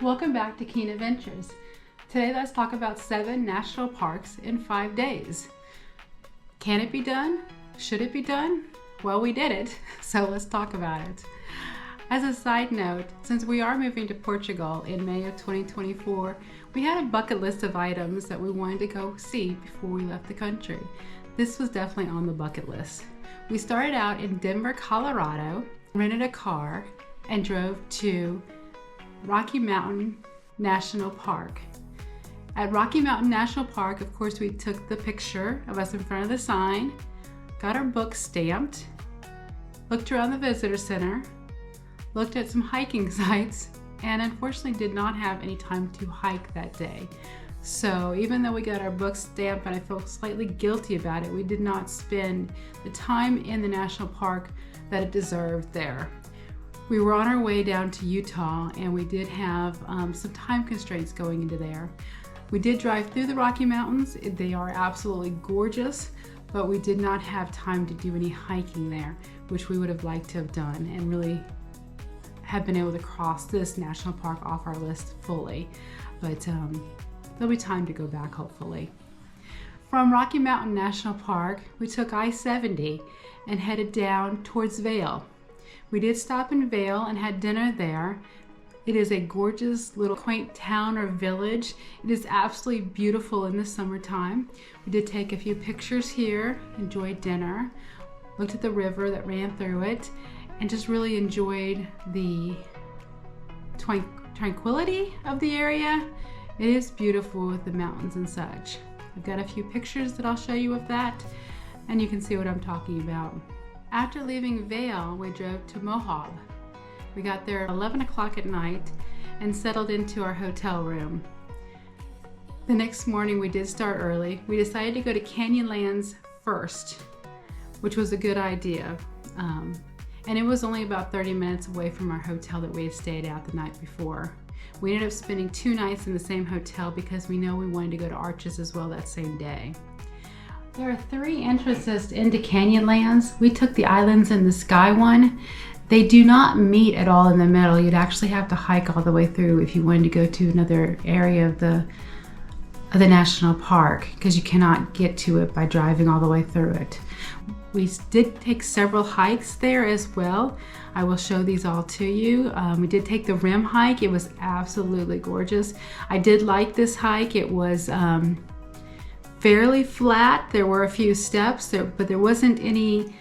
Welcome back to Keen Adventures. Today let's talk about 7 national parks in 5 days. Can it be done? Should it be done? Well, we did it, so let's talk about it. As a side note, since we are moving to Portugal in May of 2024, we had a bucket list of items that we wanted to go see before we left the country. This was definitely on the bucket list. We started out in Denver, Colorado, rented a car, and drove to Rocky Mountain National Park. At Rocky Mountain National Park, of course, we took the picture of us in front of the sign, got our book stamped, looked around the visitor center, looked at some hiking sites, and unfortunately did not have any time to hike that day. So even though we got our book stamped and I feel slightly guilty about it, we did not spend the time in the national park that it deserved there. We were on our way down to Utah and we did have some time constraints going into there. We did drive through the Rocky Mountains. They are absolutely gorgeous, but we did not have time to do any hiking there, which we would have liked to have done and really have been able to cross this national park off our list fully. But there'll be time to go back, hopefully. From Rocky Mountain National Park, we took I-70 and headed down towards Vail. We did stop in Vail and had dinner there. It is a gorgeous little quaint town or village. It is absolutely beautiful in the summertime. We did take a few pictures here, enjoyed dinner, looked at the river that ran through it, and just really enjoyed the tranquility of the area. It is beautiful with the mountains and such. I've got a few pictures that I'll show you of that, and you can see what I'm talking about. After leaving Vail, we drove to Moab. We got there at 11 o'clock at night and settled into our hotel room. The next morning we did start early. We decided to go to Canyonlands first, which was a good idea. And it was only about 30 minutes away from our hotel that we had stayed at the night before. We ended up spending 2 nights in the same hotel because we know we wanted to go to Arches as well that same day. There are 3 entrances into Canyonlands. We took the Islands in the Sky one. They do not meet at all in the middle. You'd actually have to hike all the way through if you wanted to go to another area of the national park, because you cannot get to it by driving all the way through it. We did take several hikes there as well. I will show these all to you. We did take the rim hike. It was absolutely gorgeous. I did like this hike. It was fairly flat. There were a few steps, but there wasn't any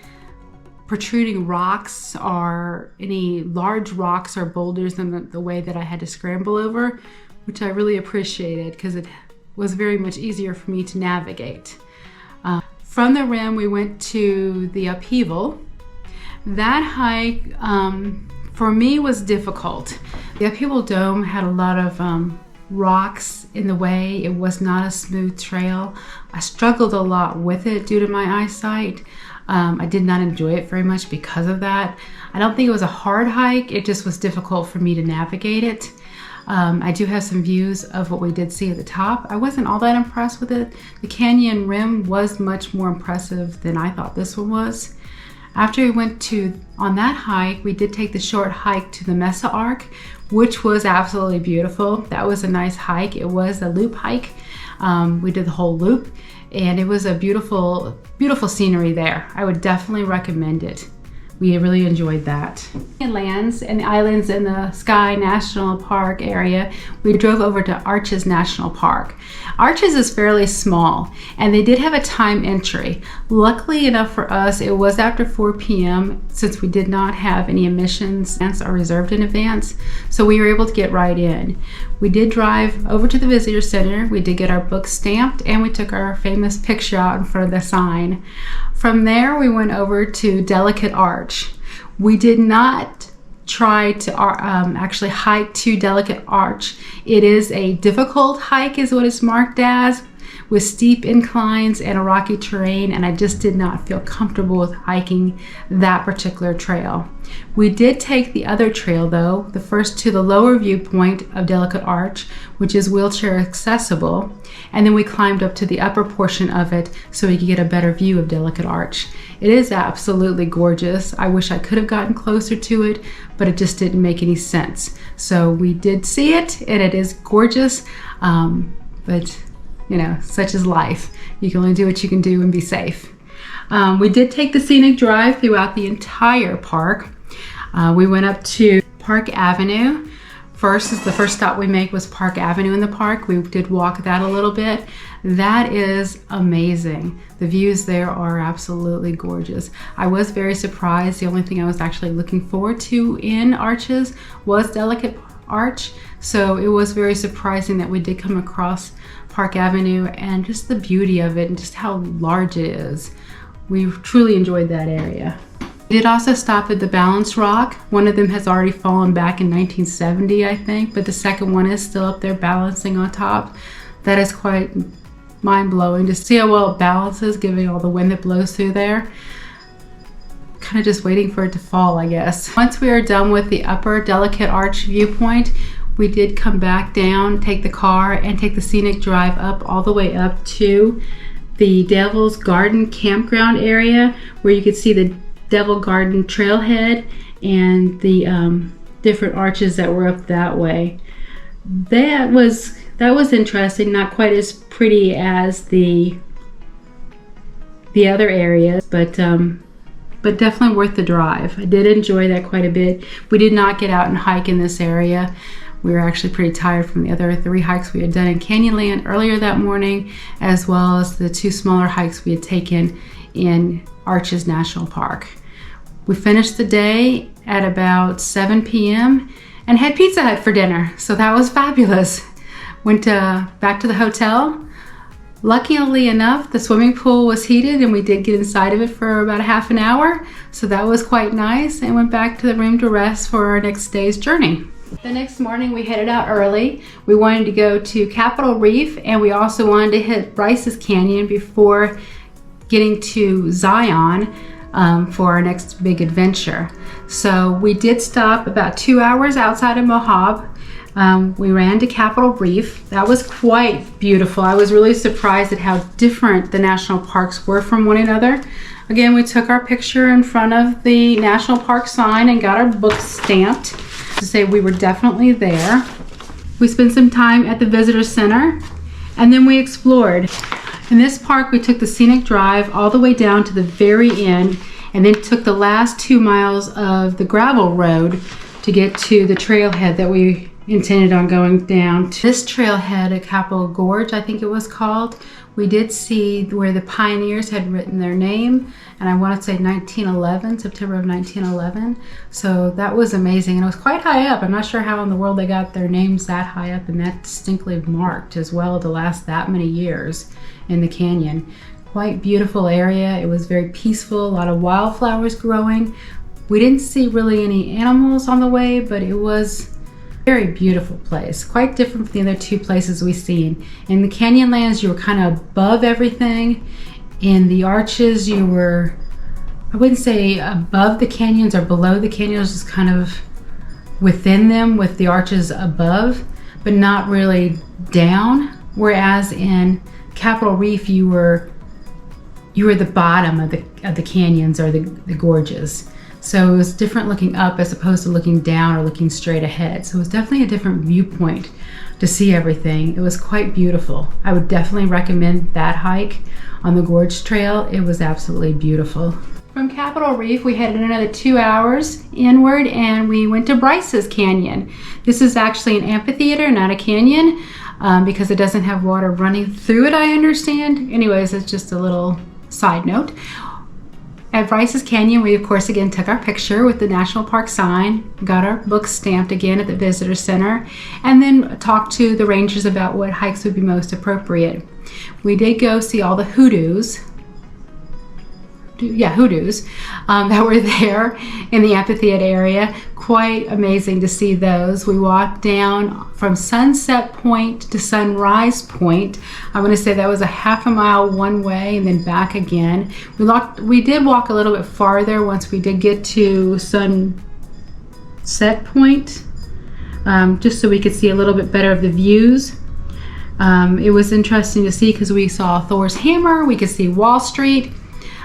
protruding rocks or any large rocks or boulders in the way that I had to scramble over, which I really appreciated because it was very much easier for me to navigate. From the rim, we went to the upheaval. That hike, for me, was difficult. The upheaval dome had a lot of rocks in the way. It was not a smooth trail. I struggled a lot with it due to my eyesight. I did not enjoy it very much because of that. I don't think it was a hard hike. It just was difficult for me to navigate it. I do have some views of what we did see at the top. I wasn't all that impressed with it. The canyon rim was much more impressive than I thought this one was. After we went on that hike, we did take the short hike to the Mesa Arc, which was absolutely beautiful. That was a nice hike. It was a loop hike. We did the whole loop, and it was a beautiful, beautiful scenery there. I would definitely recommend it. We really enjoyed that. Lands and the Islands in the Sky National Park area, we drove over to Arches National Park. Arches is fairly small, and they did have a time entry. Luckily enough for us, it was after 4 p.m. since we did not have any admissions or reserved in advance, so we were able to get right in. We did drive over to the visitor center. We did get our book stamped, and we took our famous picture out in front of the sign. From there, we went over to Delicate Arch. We did not try to actually hike to Delicate Arch. It is a difficult hike is what it's marked as, with steep inclines and a rocky terrain, and I just did not feel comfortable with hiking that particular trail. We did take the other trail though, the first to the lower viewpoint of Delicate Arch, which is wheelchair accessible, and then we climbed up to the upper portion of it so we could get a better view of Delicate Arch. It is absolutely gorgeous. I wish I could have gotten closer to it, but it just didn't make any sense. So we did see it, and it is gorgeous, but you know, such is life. You can only do what you can do and be safe. We did take the scenic drive throughout the entire park. We went up to Park Avenue. The first stop we made was Park Avenue in the park. We did walk that a little bit. That is amazing. The views there are absolutely gorgeous. I was very surprised. The only thing I was actually looking forward to in Arches was Delicate Arch. So it was very surprising that we did come across Park Avenue and just the beauty of it and just how large it is. We truly enjoyed that area. We did also stop at the Balance Rock. One of them has already fallen back in 1970, I think, but the second one is still up there balancing on top. That is quite mind-blowing to see how well it balances, given all the wind that blows through there. Kind of just waiting for it to fall, I guess. Once we are done with the upper Delicate Arch viewpoint, we did come back down, take the car, and take the scenic drive up all the way up to the Devil's Garden campground area, where you could see the Devil Garden trailhead and the different arches that were up that way. That was interesting. Not quite as pretty as the other areas, but definitely worth the drive. I did enjoy that quite a bit. We did not get out and hike in this area. We were actually pretty tired from the other 3 hikes we had done in Canyonland earlier that morning, as well as the 2 smaller hikes we had taken in Arches National Park. We finished the day at about 7 p.m. and had Pizza Hut for dinner, so that was fabulous. Went back to the hotel. Luckily enough, the swimming pool was heated and we did get inside of it for about a half an hour, so that was quite nice, and went back to the room to rest for our next day's journey. The next morning we headed out early. We wanted to go to Capitol Reef, and we also wanted to hit Bryce's Canyon before getting to Zion for our next big adventure. So we did stop about 2 hours outside of Moab. We ran to Capitol Reef. That was quite beautiful. I was really surprised at how different the national parks were from one another. Again, we took our picture in front of the national park sign and got our book stamped to say we were definitely there. We spent some time at the visitor center, and then we explored. In this park, we took the scenic drive all the way down to the very end, and then took the last 2 miles of the gravel road to get to the trailhead that we intended on going down to. This trailhead at Capitol Gorge, I think it was called, we did see where the pioneers had written their name, and I want to say September of 1911. So that was amazing, and it was quite high up. I'm not sure how in the world they got their names that high up and that distinctly marked as well to last that many years in the canyon. Quite beautiful area. It was very peaceful, a lot of wildflowers growing. We didn't see really any animals on the way, but it was very beautiful place, quite different from the other 2 places we've seen. In the Canyonlands, you were kind of above everything. In the Arches, you were, I wouldn't say above the canyons or below the canyons, just kind of within them, with the arches above, but not really down. Whereas in Capitol Reef, you were the bottom of the canyons or the gorges. So it was different looking up as opposed to looking down or looking straight ahead. So it was definitely a different viewpoint to see everything. It was quite beautiful. I would definitely recommend that hike on the Gorge Trail. It was absolutely beautiful. From Capitol Reef, we headed another 2 hours inward, and we went to Bryce's Canyon. This is actually an amphitheater, not a canyon, because it doesn't have water running through it, I understand. Anyways, it's just a little side note. At Bryce's Canyon, we of course again took our picture with the national park sign, got our book stamped again at the visitor center, and then talked to the rangers about what hikes would be most appropriate. We did go see all the hoodoos that were there in the amphitheater area. Quite amazing to see those. We walked down from Sunset Point to Sunrise Point. I'm going to say that was a half a mile one way and then back again. We did walk a little bit farther once we did get to Sunset Point, just so we could see a little bit better of the views. It was interesting to see because we saw Thor's Hammer, we could see Wall Street.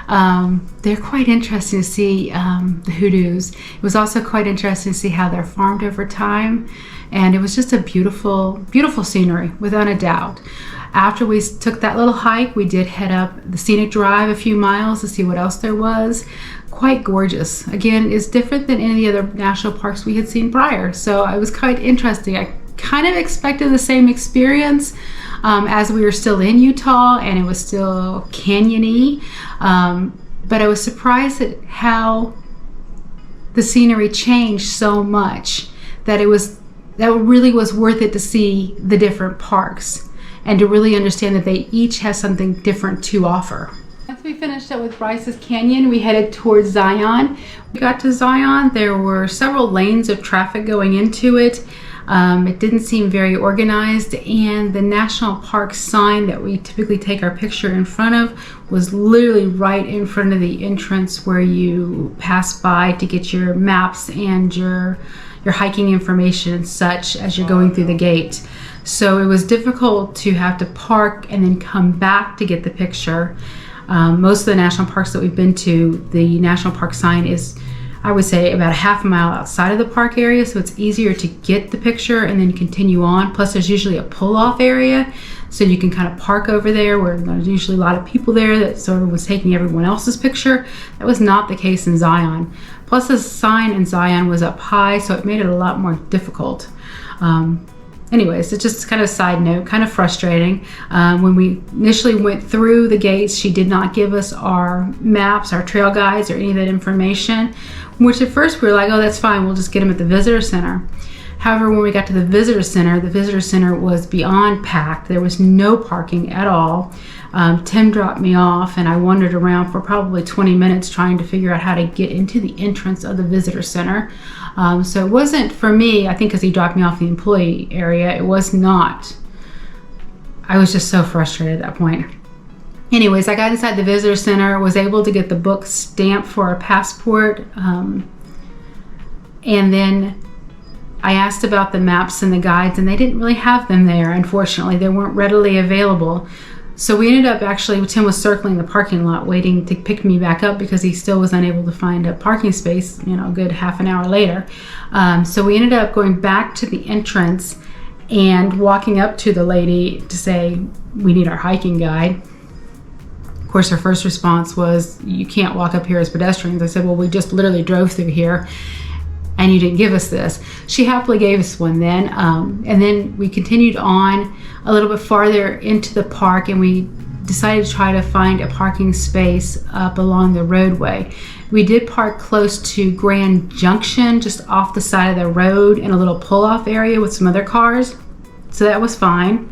They're quite interesting to see, the hoodoos. It was also quite interesting to see how they're farmed over time. And it was just a beautiful, beautiful scenery, without a doubt. After we took that little hike, we did head up the scenic drive a few miles to see what else there was. Quite gorgeous. Again, it's different than any of the other national parks we had seen prior. So it was quite interesting. I kind of expected the same experience as we were still in Utah and it was still canyon-y. But I was surprised at how the scenery changed so much that that really was worth it to see the different parks and to really understand that they each have something different to offer. After we finished up with Bryce's Canyon, we headed towards Zion. We got to Zion, there were several lanes of traffic going into it. It didn't seem very organized, and the national park sign that we typically take our picture in front of was literally right in front of the entrance where you pass by to get your maps and your hiking information and such as you're going through the gate. So it was difficult to have to park and then come back to get the picture. Most of the national parks that we've been to, the national park sign is, I would say, about a half a mile outside of the park area, so it's easier to get the picture and then continue on. Plus there's usually a pull-off area, so you can kind of park over there where there's usually a lot of people there that sort of was taking everyone else's picture. That was not the case in Zion. Plus the sign in Zion was up high, so it made it a lot more difficult. Anyways, it's just kind of a side note, kind of frustrating. When we initially went through the gates, she did not give us our maps, our trail guides, or any of that information, which at first we were like, oh, that's fine, we'll just get them at the visitor center. However, when we got to the visitor center was beyond packed. There was no parking at all. Tim dropped me off and I wandered around for probably 20 minutes trying to figure out how to get into the entrance of the visitor center. So it wasn't for me, I think because he dropped me off the employee area, it was not. I was just so frustrated at that point. Anyways, I got inside the visitor center, was able to get the book stamped for our passport, and then I asked about the maps and the guides, and they didn't really have them there, unfortunately. They weren't readily available. So we ended up actually, Tim was circling the parking lot waiting to pick me back up because he still was unable to find a parking space, you know, a good half an hour later. So we ended up going back to the entrance and walking up to the lady to say, we need our hiking guide. Of course, her first response was, you can't walk up here as pedestrians. I said, well, we just literally drove through here and you didn't give us this. She happily gave us one then. And then we continued on a little bit farther into the park and we decided to try to find a parking space up along the roadway. We did park close to Grand Junction, just off the side of the road in a little pull-off area with some other cars. So that was fine.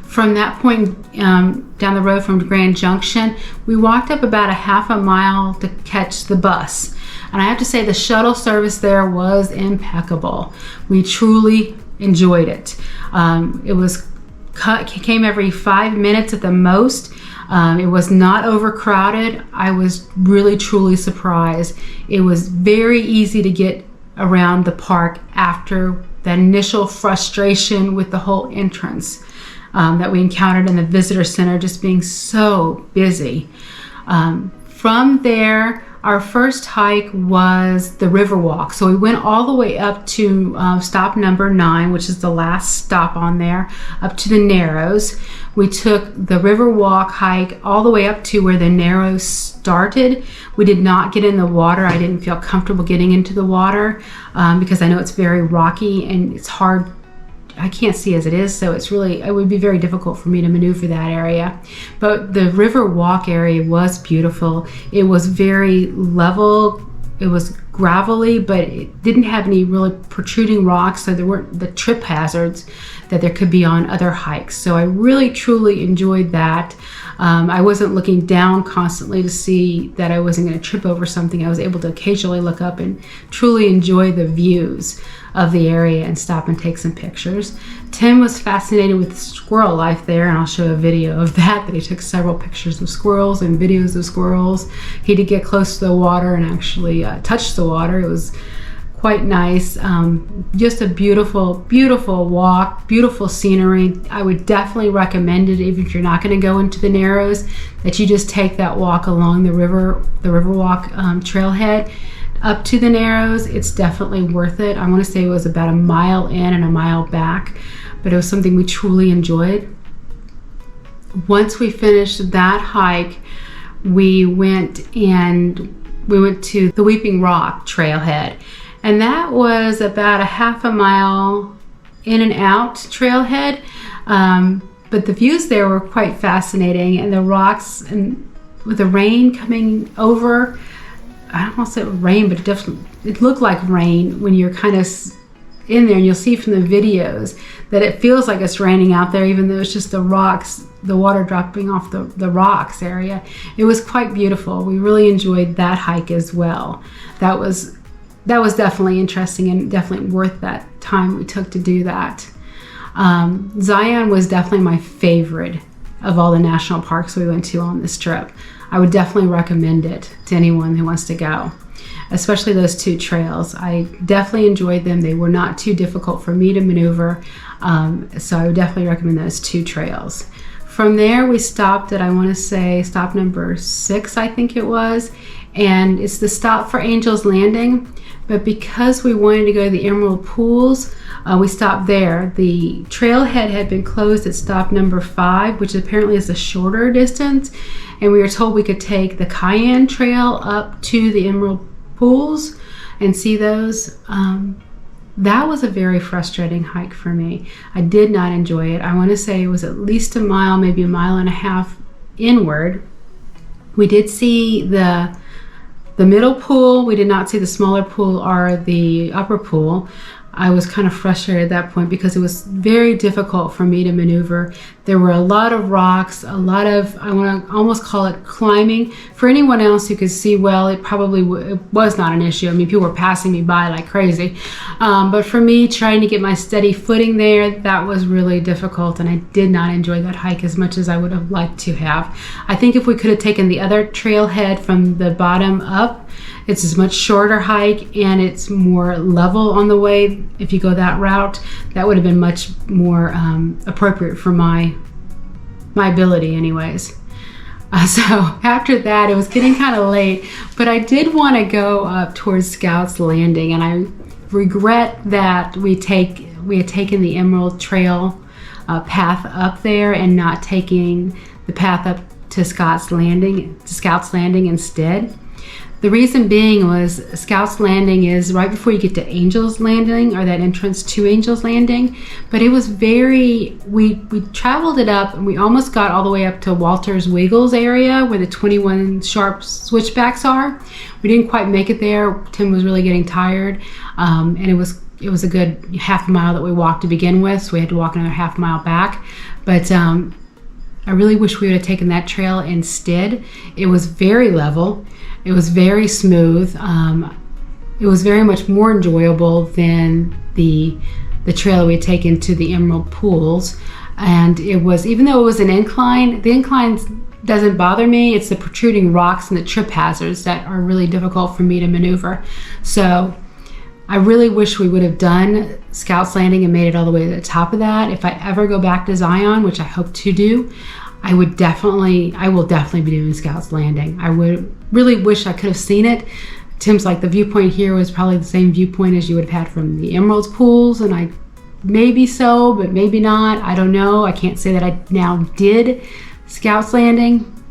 From that point down the road from Grand Junction, we walked up about a half a mile to catch the bus. And I have to say the shuttle service there was impeccable. We truly enjoyed it. It came every 5 minutes at the most. It was not overcrowded. I was really, truly surprised. It was very easy to get around the park after the initial frustration with the whole entrance that we encountered in the visitor center just being so busy. From there, our first hike was the river walk. So we went all the way up to stop number 9, which is the last stop on there, up to the Narrows. We took the river walk hike all the way up to where the Narrows started. We did not get in the water. I didn't feel comfortable getting into the water because I know it's very rocky and it's hard. I can't see as it is, so it would be very difficult for me to maneuver that area. But the river walk area was beautiful. It was very level. It was gravelly, but it didn't have any really protruding rocks, so there weren't the trip hazards that there could be on other hikes. So I really, truly enjoyed that. I wasn't looking down constantly to see that I wasn't going to trip over something. I was able to occasionally look up and truly enjoy the views of the area and stop and take some pictures. Tim was fascinated with squirrel life there, and I'll show a video of that he took several pictures of squirrels and videos of squirrels. He did get close to the water and actually touch the water. It was quite nice. Just a beautiful, beautiful walk, beautiful scenery. I would definitely recommend it, even if you're not going to go into the Narrows, that you just take that walk along the Riverwalk trailhead up to the Narrows. It's definitely worth it. I want to say it was about a mile in and a mile back, but it was something we truly enjoyed. Once we finished that hike, we went to the Weeping Rock trailhead, and that was about a half a mile in and out trailhead, but the views there were quite fascinating, and the rocks, and with the rain coming over, I don't want to say rain, but it looked like rain when you're kind of in there, and you'll see from the videos that it feels like it's raining out there, even though it's just the rocks, the water dropping off the rocks area. It was quite beautiful. We really enjoyed that hike as well. That was definitely interesting and definitely worth that time we took to do that. Zion was definitely my favorite of all the national parks we went to on this trip. I would definitely recommend it to anyone who wants to go, especially those two trails. I definitely enjoyed them. They were not too difficult for me to maneuver, so I would definitely recommend those two trails. From there, we stopped at, I want to say, stop number 6, I think it was, and it's the stop for Angel's Landing, but because we wanted to go to the Emerald Pools, we stopped there. The trailhead had been closed at stop number 5, which apparently is a shorter distance, and we were told we could take the Cayenne Trail up to the Emerald Pools and see those. That was a very frustrating hike for me. I did not enjoy it. I want to say it was at least a mile, maybe a mile and a half inward. We did see the middle pool. We did not see the smaller pool or the upper pool. I was kind of frustrated at that point because it was very difficult for me to maneuver. There were a lot of rocks, a lot of, I want to almost call it climbing. For anyone else who could see well, it probably it was not an issue. I mean, people were passing me by like crazy. But for me, trying to get my steady footing there, that was really difficult, and I did not enjoy that hike as much as I would have liked to have. I think if we could have taken the other trailhead from the bottom up, it's a much shorter hike and it's more level on the way. If you go that route, that would have been much more appropriate for my ability anyways. So after that, it was getting kind of late, but I did want to go up towards Scouts Landing, and I regret that we had taken the Emerald Trail path up there and not taking the path up to Scouts Landing instead. The reason being was Scouts Landing is right before you get to Angel's Landing, or that entrance to Angel's Landing, but it was we traveled it up and we almost got all the way up to Walter's Wiggles area where the 21 sharp switchbacks are. We didn't quite make it there. Tim was really getting tired, and it was a good half a mile that we walked to begin with, so we had to walk another half mile back. But I really wish we would have taken that trail instead. It was very level. It was very smooth. It was very much more enjoyable than the trail we had taken to the Emerald Pools. And it was, even though it was an incline, the incline doesn't bother me. It's the protruding rocks and the trip hazards that are really difficult for me to maneuver. So I really wish we would have done Scouts Landing and made it all the way to the top of that. If I ever go back to Zion, which I hope to do, I will definitely be doing Scouts Landing. I would really wish I could have seen it. Tim's like, the viewpoint here was probably the same viewpoint as you would have had from the Emerald Pools, and I maybe so, but maybe not. I don't know. I can't say that I now did Scouts Landing,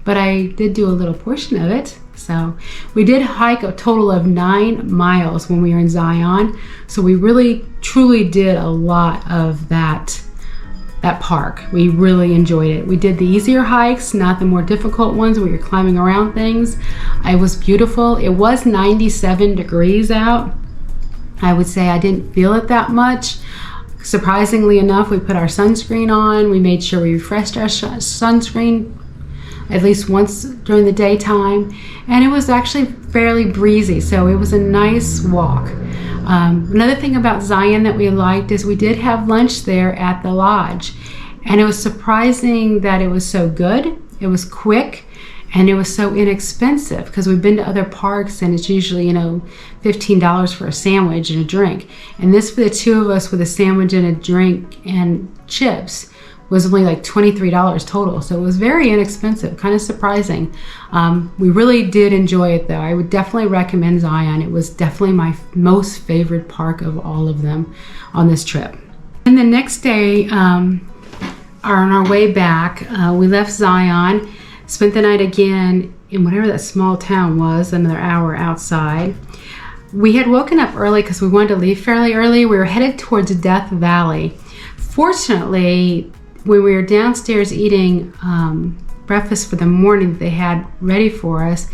but I did do a little portion of it. So we did hike a total of 9 miles when we were in Zion. So we really, truly did a lot of that park. We really enjoyed it. We did the easier hikes, not the more difficult ones where you're climbing around things. It was beautiful. It was 97 degrees out. I would say I didn't feel it that much. Surprisingly enough, we put our sunscreen on. We made sure we refreshed our sunscreen at least once during the daytime, and it was actually fairly breezy, so it was a nice walk. Another thing about Zion that we liked is we did have lunch there at the lodge, and it was surprising that it was so good. It was quick, And it was so inexpensive because we've been to other parks and it's usually, $15 for a sandwich and a drink. And this, for the two of us with a sandwich and a drink and chips, was only like $23 total. So it was very inexpensive, kind of surprising. We really did enjoy it though. I would definitely recommend Zion. It was definitely my most favorite park of all of them on this trip. And the next day, on our way back, we left Zion, spent the night again in whatever that small town was, another hour outside. We had woken up early because we wanted to leave fairly early. We were headed towards Death Valley. Fortunately, when we were downstairs eating breakfast for the morning that they had ready for us,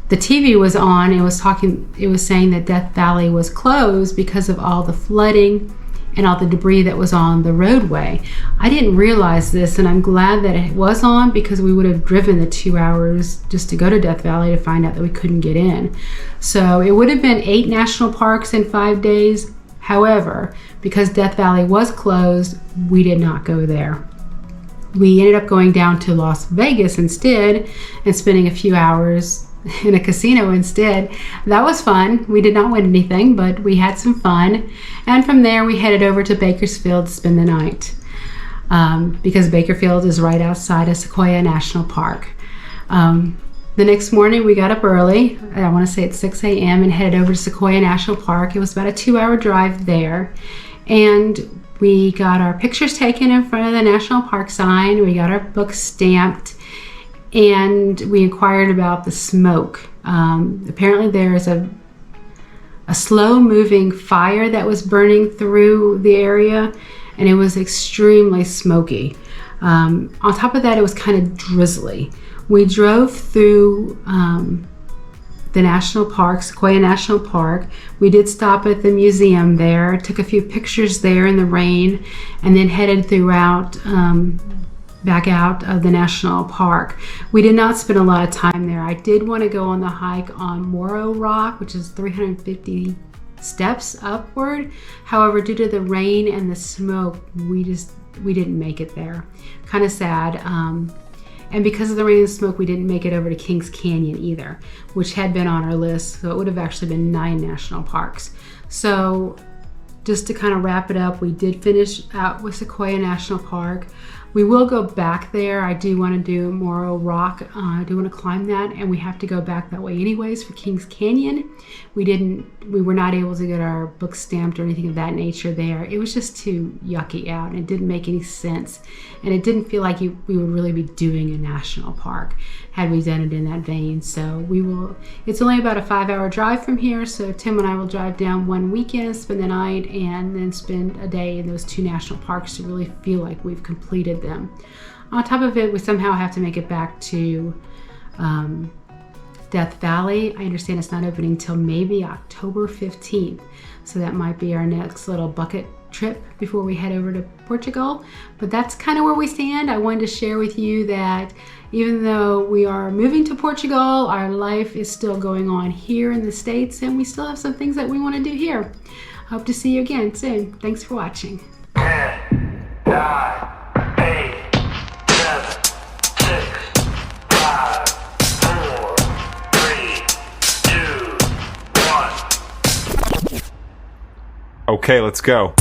the TV was on. It was saying that Death Valley was closed because of all the flooding and all the debris that was on the roadway. I didn't realize this, and I'm glad that it was on because we would have driven the 2 hours just to go to Death Valley to find out that we couldn't get in. So it would have been 8 national parks in 5 days. However, because Death Valley was closed, we did not go there. We ended up going down to Las Vegas instead and spending a few hours in a casino instead. That was fun. We did not win anything, but we had some fun. And from there, we headed over to Bakersfield to spend the night because Bakersfield is right outside of Sequoia National Park. The next morning, we got up early. I want to say at 6 a.m. and headed over to Sequoia National Park. It was about a 2-hour drive there. And we got our pictures taken in front of the National Park sign. We got our books stamped. And we inquired about the smoke. Apparently there is a slow-moving fire that was burning through the area, and it was extremely smoky. On top of that, it was kind of drizzly. We drove through the national park, Sequoia National Park. We did stop at the museum there, took a few pictures there in the rain, and then headed throughout back out of the national park. We did not spend a lot of time there. I did want to go on the hike on Morro Rock, which is 350 steps upward. However, due to the rain and the smoke, we didn't make it there. Kind of sad. And because of the rain and smoke, we didn't make it over to Kings Canyon either, which had been on our list. So it would have actually been 9 national parks. So just to kind of wrap it up, we did finish out with Sequoia National Park. We will go back there. I do want to do Morro Rock. I do want to climb that, and we have to go back that way anyways for Kings Canyon. We were not able to get our books stamped or anything of that nature there. It was just too yucky out, and it didn't make any sense. And it didn't feel like we would really be doing a national park had we done it in that vein. So it's only about a 5-hour drive from here. So Tim and I will drive down one weekend, spend the night, and then spend a day in those 2 national parks to really feel like we've completed them. On top of it, we somehow have to make it back to Death Valley. I understand it's not opening until maybe October 15th. So that might be our next little bucket trip before we head over to Portugal. But that's kind of where we stand. I wanted to share with you that even though we are moving to Portugal, our life is still going on here in the States, and we still have some things that we want to do here. Hope to see you again soon. Thanks for watching. 10, 9, 8, 7, 6, 5, 4, 3, 2, 1. Okay, let's go.